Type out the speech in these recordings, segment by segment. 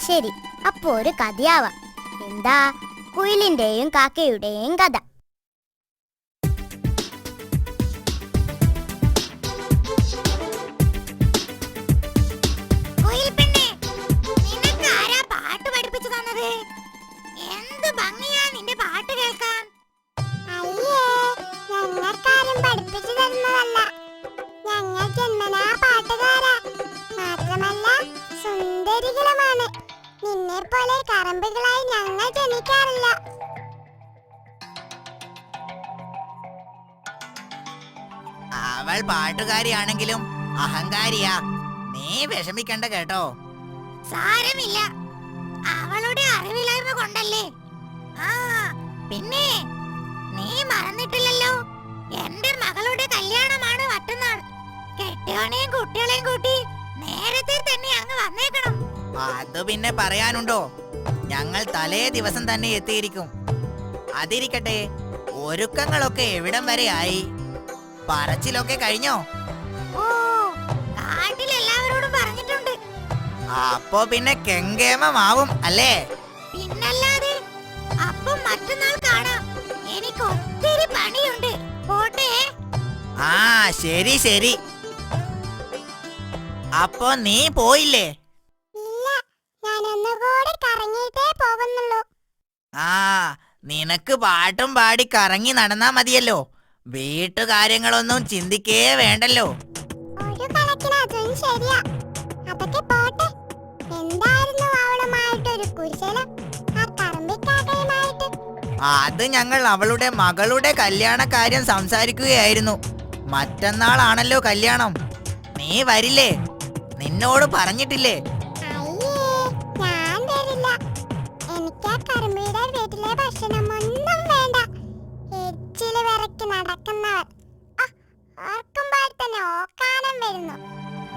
ശരി, അപ്പോ ഒരു കഥയാവാം. എന്താ? കുയിലിന്റെയും കാക്കയുടെയും കഥ. നിന്നെ പോലെ കറമ്പുകളായി ഞങ്ങൾ ജനിക്കാറില്ല. അവൾ പാട്ടുകാരിയാണെങ്കിലും അഹങ്കാരിയാ. നീ വിഷമിക്കണ്ട കേട്ടോ. സാരമില്ല, അവളുടെ അറിവില്ലായ്മ കൊണ്ടല്ലേ. പിന്നെ നീ മറന്നിട്ടില്ലല്ലോ, എന്റെ മകളുടെ കല്യാണമാണ് മറ്റന്നാൾ. കെട്ടിയോനെയും കുട്ടികളെയും കൂട്ടി നേരത്തെ തന്നെ അങ്ങ് വന്നേക്കണം. അത് പിന്നെ പറയാനുണ്ടോ? ഞങ്ങൾ തലേ ദിവസം തന്നെ എത്തിയിരിക്കും. അതിരിക്കട്ടെ, ഒരുക്കങ്ങളൊക്കെ എവിടം വരെ ആയി? പറച്ചിലൊക്കെ കഴിഞ്ഞോ? ഓ, കാട്ടിലെല്ലാവരോടും പറഞ്ഞിട്ടുണ്ട്. അപ്പോ പിന്നെ കെങ്കേമമാവും അല്ലേ? പിന്നല്ലാതെ. അപ്പം മറ്റന്നാൾ കാണാം. എനിക്ക് ഒത്തിരി പണിയുണ്ട്. പോട്ടെ. ശരി ശരി. അപ്പോ നീ പോയില്ലേ? നിനക്ക് പാട്ടും പാടി കറങ്ങി നടന്നാ മതിയല്ലോ. വീട്ടുകാര്യങ്ങളൊന്നും ചിന്തിക്കേ വേണ്ടല്ലോ. അത് ഞങ്ങൾ അവളുടെ മകളുടെ കല്യാണക്കാര്യം സംസാരിക്കുകയായിരുന്നു. മറ്റന്നാളാണല്ലോ കല്യാണം. നീ വരില്ലേ? നിന്നോട് പറഞ്ഞിട്ടില്ലേ?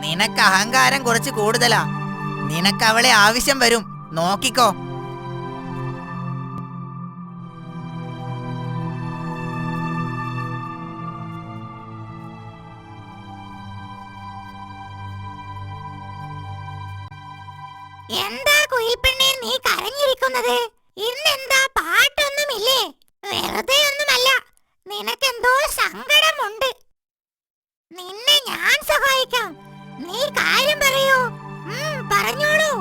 നിനക്ക് അഹങ്കാരം കുറച്ച് കൂടുതലാ. നിനക്ക് അവളെ ആവശ്യം വരും, നോക്കിക്കോ. എന്താ കുയിൽപ്പെണ്ണേ നീ കരഞ്ഞിരിക്കുന്നത്? ഇന്നെന്താ പാട്ടൊന്നുമില്ലേ? വെറുതെ ഒന്നുമല്ല, നിനക്കെന്തോ സങ്കടമുണ്ട്. നിന്നെ ഞാൻ സഹായിക്കാം. നീ കാര്യം പറയൂ. പറഞ്ഞോളൂ.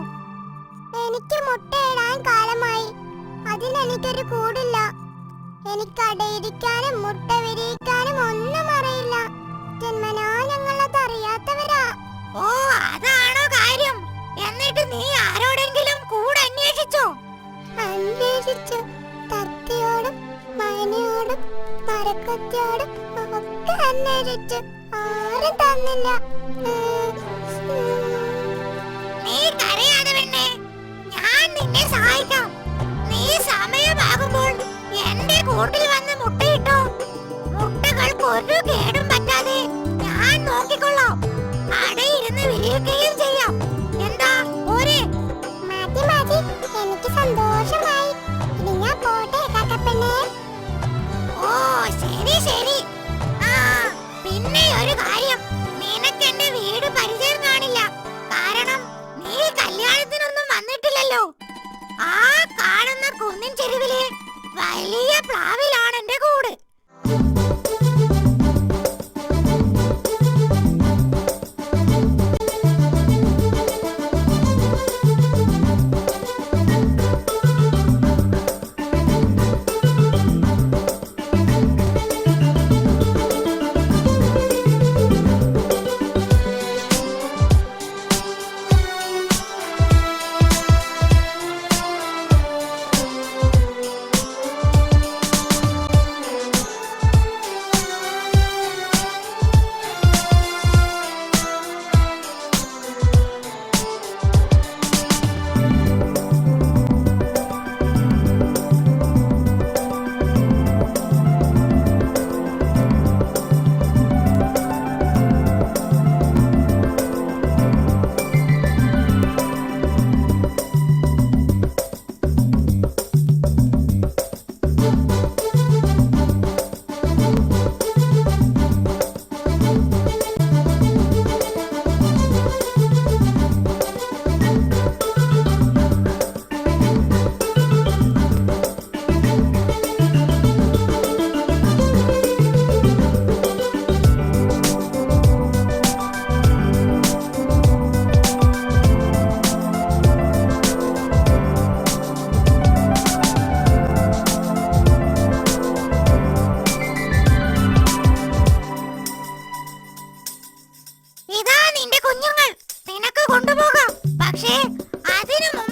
എനിക്ക് മുട്ടയിടാൻ കാലമായി. അതിനെനിക്കൊരു കൂടില്ല. എനിക്ക് അടയിരിക്കാനും മുട്ട വിരിയിക്കാനും ഒന്നും അറിയില്ല. ജന്മനാ ഞങ്ങളത് അറിയാത്തവരാ. ഓ, അതാണോ കാര്യം? എന്നിട്ട് നീ ആരോടെങ്കിലും കൂടെ അന്വേഷിച്ചോ? അന്വേഷിച്ചു. തത്തയോടും മൈനയോടും മരക്കൊത്തിയോടും ഒക്കെ അന്വേഷിച്ചു. ആരും തന്നില്ല. നീ കരയാതെ പെണ്ണേ, ഞാൻ നിന്നെ സഹായിക്കാം. നീ സമയമാകുമ്പോൾ എന്റെ കൂട്ടിൽ വന്ന് മുട്ടയിട്ടോ. മുട്ടകൾക്ക് ഒരു കേടും പറ്റാതെ ഞാൻ നോക്കിക്കൊള്ളാം. അടയിരുന്ന് വിരിയുകയും ചെയ്യാം. എന്താ പോരെ? മതി മതി, എനിക്ക് സന്തോഷമായി. ഇനി ഞാൻ പോട്ടെ കാക്കപ്പെണ്ണേ. ഓ, ശരി ശരി. പിന്നെ ഒരു കാര്യം, നിനക്ക് എന്റെ വീട് പരിചയം കാണില്ല. കാരണം നീ കല്യാണത്തിനൊന്നും വന്നിട്ടില്ലല്ലോ. ആ കാണുന്ന കുന്നിൻ ചെരുവിലെ വലിയ പ്ലാവിലാണ് എന്റെ കൂട്.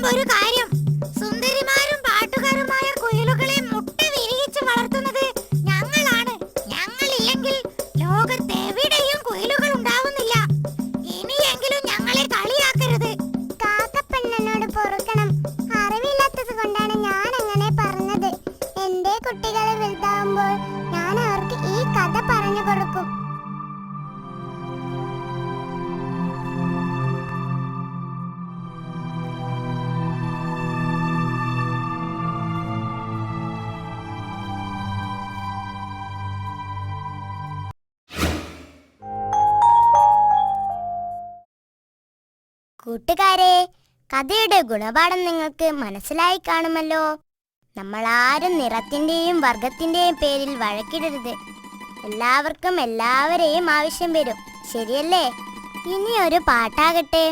മുമ്പ് ഒരു കാര്യം, സുന്ദരിമാരും പാട്ടുകാരുമായ കുയിലുകളെ മുട്ട വിരിയിച്ച് വളർത്തുന്നത് ഞങ്ങളാണ്. ഞങ്ങളില്ലെങ്കിൽ ലോകത്തെവിടെയും കുയിലുകൾ ഉണ്ടാവുന്നില്ല. ഇനിയെങ്കിലും ഞങ്ങളെ കളിയാക്കരുത്. കാക്കപ്പെണ്ണനോട് പൊറുക്കണം. അറിവില്ലാത്തത് കൊണ്ടാണ് ഞാൻ അങ്ങനെ പറഞ്ഞത്. എന്റെ കുട്ടികൾ വലുതാവുമ്പോൾ ഞാൻ അവർക്ക് ഈ കഥ പറഞ്ഞു കൊടുക്കും. കൂട്ടുകാരെ, കഥയുടെ ഗുണപാഠം നിങ്ങൾക്ക് മനസ്സിലായി കാണുമല്ലോ. നമ്മളാരും നിറത്തിന്റെയും വർഗത്തിന്റെയും പേരിൽ വഴക്കിടരുത്. എല്ലാവർക്കും എല്ലാവരെയും ആവശ്യം വരും, ശരിയല്ലേ? ഇനി ഒരു പാട്ടാകട്ടെ.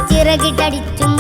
ചിറകിട്ടടിച്ചും